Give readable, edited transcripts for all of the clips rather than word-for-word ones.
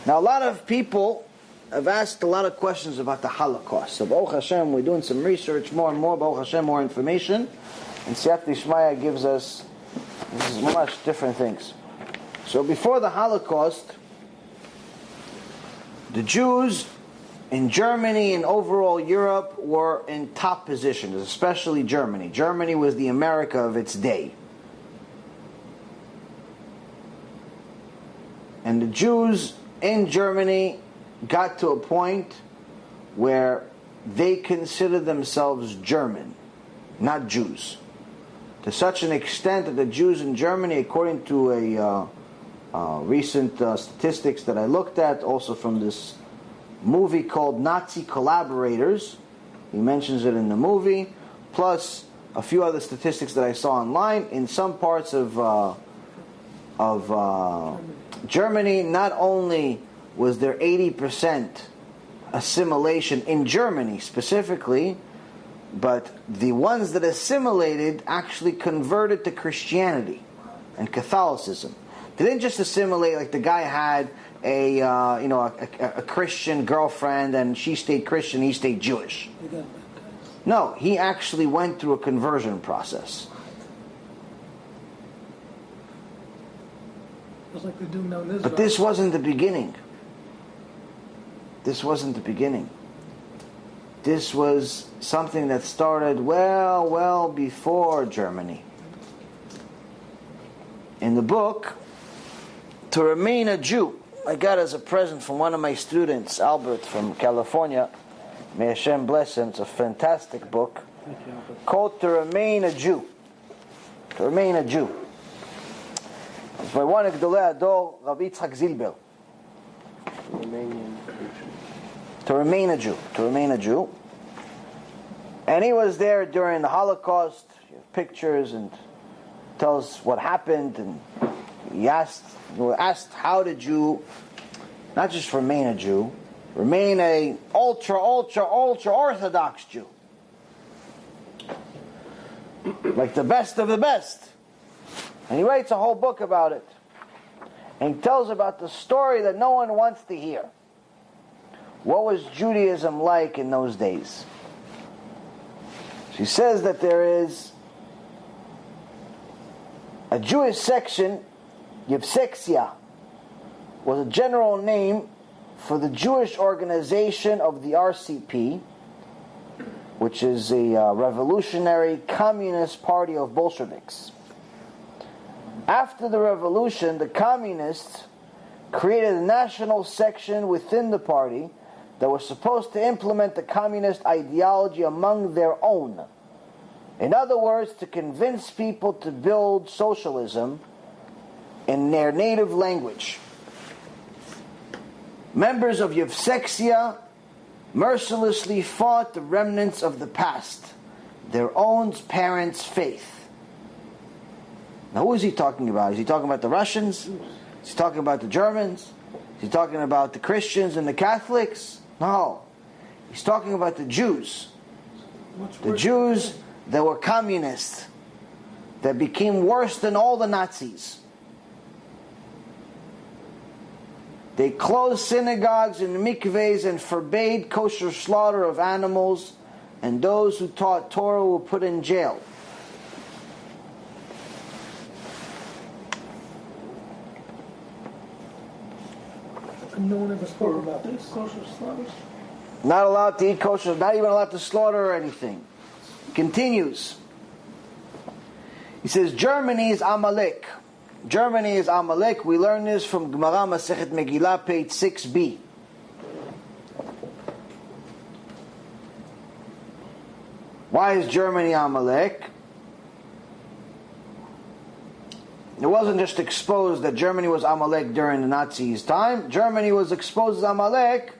Now, a lot of people have asked a lot of questions about the Holocaust. So, Baruch Hashem, we're doing some research, more and more, Baruch Hashem, more information. And Siyat Ishmaya gives us much different things. So, before the Holocaust, the Jews in Germany and overall Europe were in top positions, especially Germany. Germany was the America of its day. And the Jews in Germany got to a point where they considered themselves German, not Jews. To such an extent that the Jews in Germany, according to a recent statistics that I looked at, also from this movie called Nazi Collaborators, he mentions it in the movie, plus a few other statistics that I saw online, in some parts of Germany, not only was there 80% assimilation in Germany specifically, but the ones that assimilated actually converted to Christianity and Catholicism. They didn't just assimilate like the guy had a Christian girlfriend and she stayed Christian, he stayed Jewish. No, he actually went through a conversion process. Like they do now in Israel. But this wasn't the beginning. This wasn't the beginning. This was something that started well before Germany. In the book, To Remain a Jew, I got as a present from one of my students, Albert from California. May Hashem bless him. It's a fantastic book called To Remain a Jew. To Remain a Jew. It's by one of Gdolei Ador, Rabbi Yitzchak Zilber. To remain a Jew. To remain a Jew. And he was there during the Holocaust. Pictures and tells what happened. And he asked, how did you not just remain a Jew, remain a ultra Orthodox Jew, like the best of the best. And he writes a whole book about it. And he tells about the story that no one wants to hear. What was Judaism like in those days? She says that there is a Jewish section, Yevsektsiya, was a general name for the Jewish organization of the RCP, which is a revolutionary communist party of Bolsheviks. After the revolution, the communists created a national section within the party that was supposed to implement the communist ideology among their own. In other words, to convince people to build socialism in their native language. Members of Yevsektsiya mercilessly fought the remnants of the past, their own parents' faith. Now, who is he talking about? Is he talking about the Russians? Is he talking about the Germans? Is he talking about the Christians and the Catholics? No. He's talking about the Jews. The Jews that were communists, that became worse than all the Nazis. They closed synagogues and mikvehs and forbade kosher slaughter of animals, and those who taught Torah were put in jail. No one ever spoke about this. Kosher slaughter. Not allowed to eat kosher, not even allowed to slaughter or anything. Continues. He says, Germany is Amalek. Germany is Amalek. We learn this from Gemara Masechet Megillah, page 6b. Why is Germany Amalek? It wasn't just exposed that Germany was Amalek during the Nazis' time. Germany was exposed as Amalek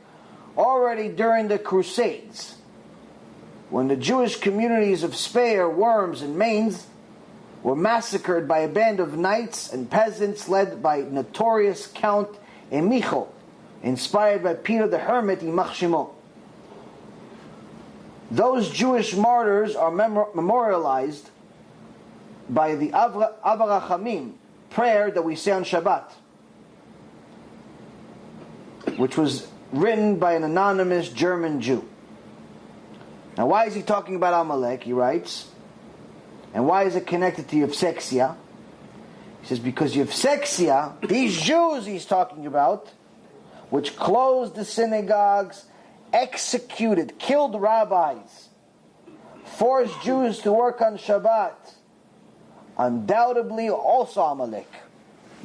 already during the Crusades, when the Jewish communities of Speyer, Worms, and Mainz were massacred by a band of knights and peasants led by notorious Count Emicho, inspired by Peter the Hermit in Machshimo. Those Jewish martyrs are memorialized by the Avarachamim prayer that we say on Shabbat. which was written by an anonymous German Jew. Now, why is he talking about Amalek? He writes, and why is it connected to Yevsektsiya? He says, because Yevsektsiya, these Jews he's talking about, which closed the synagogues, executed, killed rabbis, forced Jews to work on Shabbat, undoubtedly also Amalek.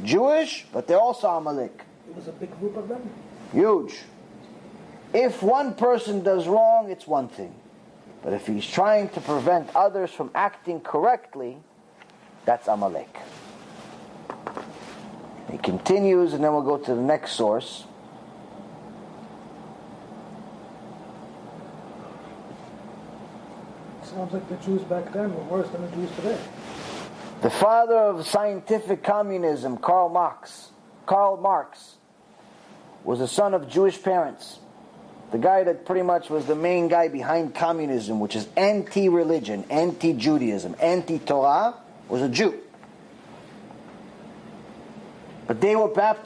Jewish, but they're also Amalek. It was a big group of them. Huge. If one person does wrong, it's one thing. But if he's trying to prevent others from acting correctly, that's Amalek. He continues, and then we'll go to the next source. Sounds like the Jews back then were worse than the Jews today. The father of scientific communism, Karl Marx, was the son of Jewish parents. The guy that pretty much was the main guy behind communism, which is anti-religion, anti-Judaism, anti-Torah, was a Jew. But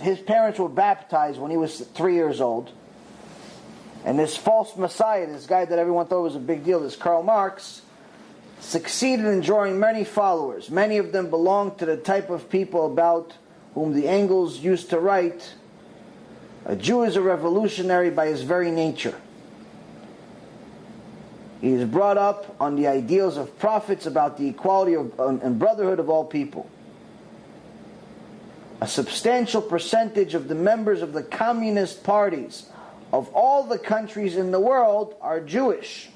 his parents were baptized when he was 3 years old. And this false messiah, this guy that everyone thought was a big deal, this Karl Marx, succeeded in drawing many followers. Many of them belonged to the type of people about whom the Engels used to write, a Jew is a revolutionary by his very nature. He is brought up on the ideals of prophets about the equality and brotherhood of all people. A substantial percentage of the members of the communist parties of all the countries in the world are Jewish.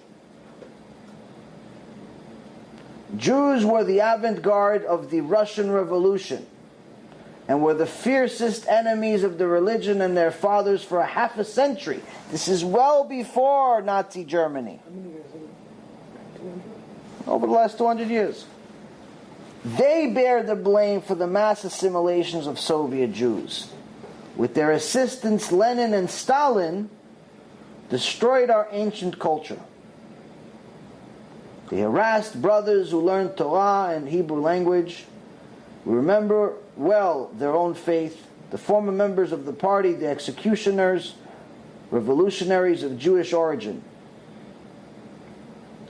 Jews were the avant-garde of the Russian Revolution and were the fiercest enemies of the religion and their fathers for a half a century. This is well before Nazi Germany. How many years? 200? Over the last 200 years. They bear the blame for the mass assimilations of Soviet Jews. With their assistants, Lenin and Stalin destroyed our ancient culture. They harassed brothers who learned Torah and Hebrew language. We remember well their own faith, the former members of the party, the executioners, revolutionaries of Jewish origin.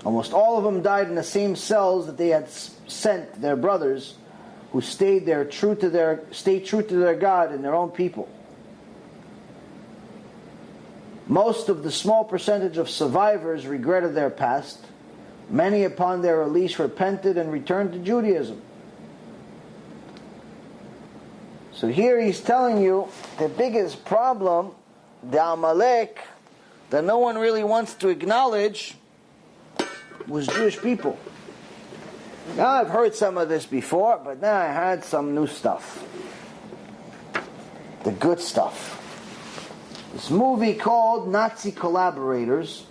Almost all of them died in the same cells that they had sent their brothers who stayed true to their God and their own people. Most of the small percentage of survivors regretted their past. Many upon their release repented and returned to Judaism. So here he's telling you the biggest problem, the Amalek, that no one really wants to acknowledge, was Jewish people. Now I've heard some of this before, but now I had some new stuff. The good stuff. This movie called Nazi Collaborators.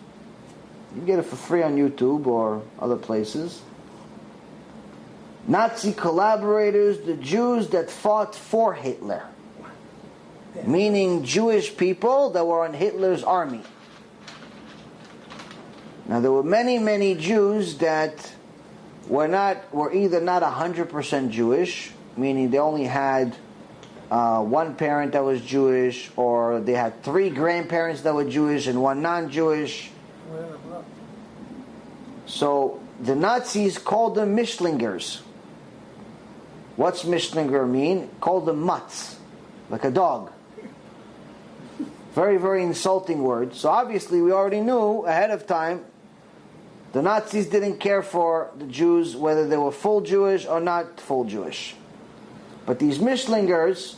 You can get it for free on YouTube or other places. Nazi collaborators, the Jews that fought for Hitler. Meaning Jewish people that were in Hitler's army. Now there were many, many Jews that were either not 100% Jewish, meaning they only had one parent that was Jewish, or they had 3 grandparents that were Jewish and 1 non-Jewish. So the Nazis called them Mischlingers. What's Mischlinger mean? Called them mutts, like a dog. Very, very insulting word. So obviously we already knew ahead of time the Nazis didn't care for the Jews, whether they were full Jewish or not full Jewish. But these Mischlingers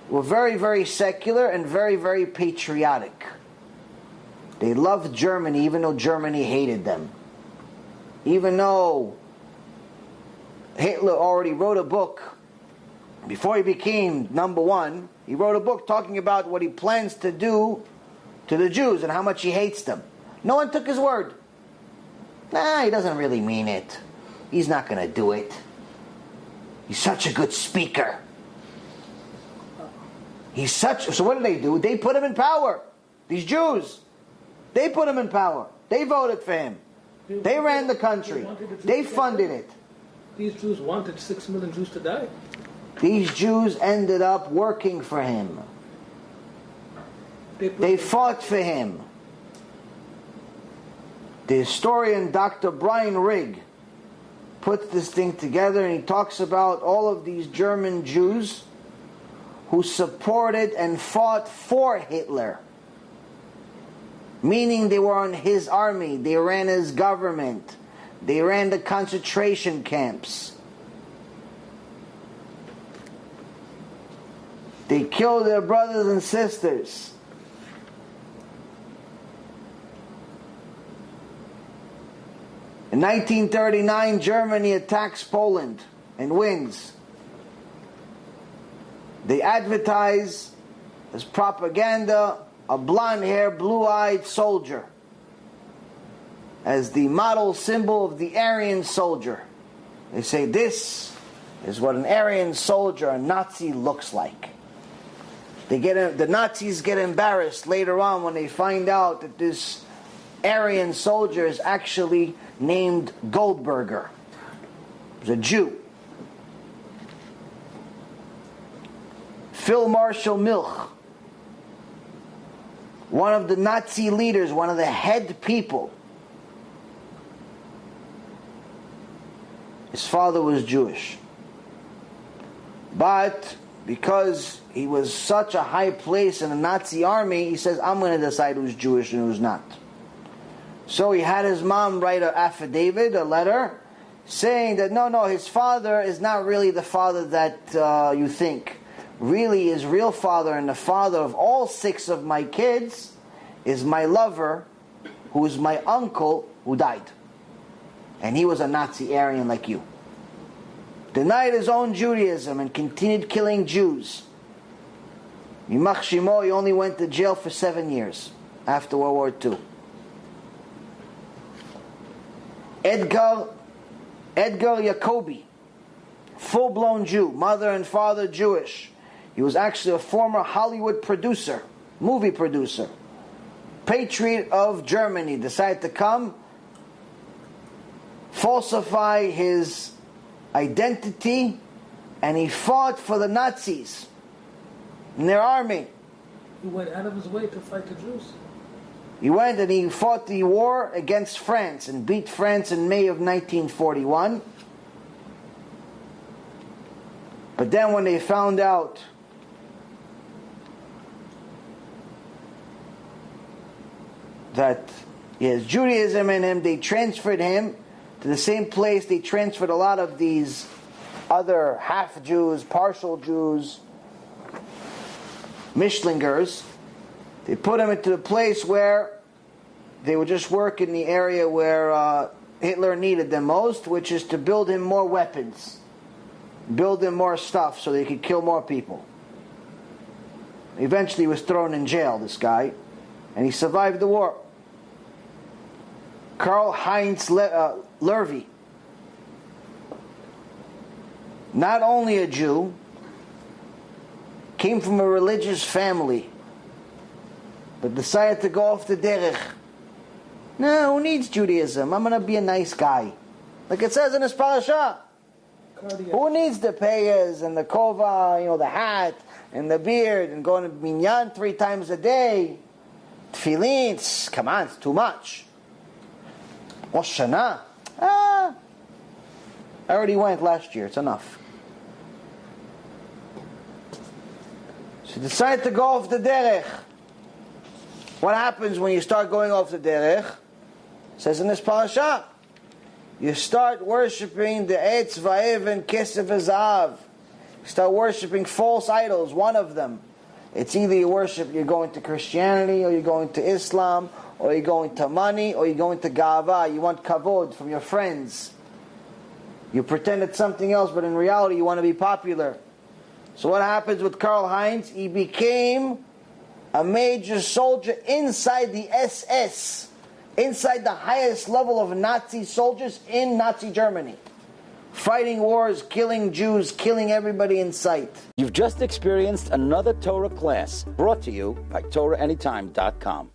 were very, very secular and very, very patriotic. They loved Germany, even though Germany hated them. Even though Hitler already wrote a book, before he became number one, he wrote a book talking about what he plans to do to the Jews and how much he hates them. No one took his word. Nah, he doesn't really mean it. He's not going to do it. He's such a good speaker. So what do? They put him in power. These Jews. They put him in power. They voted for him. They ran the country. They funded it. These Jews wanted 6 million Jews to die. These Jews ended up working for him. They fought for him. The historian Dr. Brian Rigg puts this thing together, and he talks about all of these German Jews who supported and fought for Hitler. Meaning they were on his army, they ran his government, they ran the concentration camps. They killed their brothers and sisters. In 1939, Germany attacks Poland and wins. They advertise as propaganda a blonde-haired, blue-eyed soldier as the model symbol of the Aryan soldier. They say this is what an Aryan soldier, a Nazi, looks like. The Nazis get embarrassed later on when they find out that this Aryan soldier is actually named Goldberger. He was a Jew. Phil Marshall Milch, one of the Nazi leaders, one of the head people. His father was Jewish. But because he was such a high place in the Nazi army, he says, I'm going to decide who's Jewish and who's not. So he had his mom write an affidavit, a letter, saying that no, his father is not really the father that you think. Really, his real father and the father of all 6 of my kids is my lover, who is my uncle, who died. And he was a Nazi Aryan like you. Denied his own Judaism and continued killing Jews. Yimach Shimo, he only went to jail for 7 years after World War II. Edgar Jacobi, full-blown Jew, mother and father Jewish. He was actually a former Hollywood producer, movie producer. Patriot of Germany, decided to come, falsify his identity, and he fought for the Nazis in their army. He went out of his way to fight the Jews. He went and he fought the war against France and beat France in May of 1941. But then when they found out that he has Judaism in him, they transferred him to the same place they transferred a lot of these other half-Jews, partial Jews, Mishlingers. They put him into a place where they would just work in the area where Hitler needed them most, which is to build him more weapons, build him more stuff so they could kill more people. Eventually he was thrown in jail, this guy, and he survived the war. Karl-Heinz Lervy, not only a Jew, came from a religious family, but decided to go off the derech. No, who needs Judaism? I'm going to be a nice guy. Like it says in this parasha. Who needs the payas and the kova, the hat and the beard and going to minyan 3 times a day? Tefillin, come on, it's too much. Rosh Hashanah, I already went last year, it's enough. So he decided to go off the derech. What happens when you start going off the derech? It says in this parasha, you start worshipping the Eitz Va'ev Kesef V'Zahav. You start worshipping false idols, one of them. It's either you're going to Christianity, or you're going to Islam, or you're going to money, or you're going to Ga'ava. You want kavod from your friends. You pretend it's something else, but in reality you want to be popular. So what happens with Karl-Heinz? He became a major soldier inside the SS, inside the highest level of Nazi soldiers in Nazi Germany. Fighting wars, killing Jews, killing everybody in sight. You've just experienced another Torah class brought to you by TorahAnytime.com.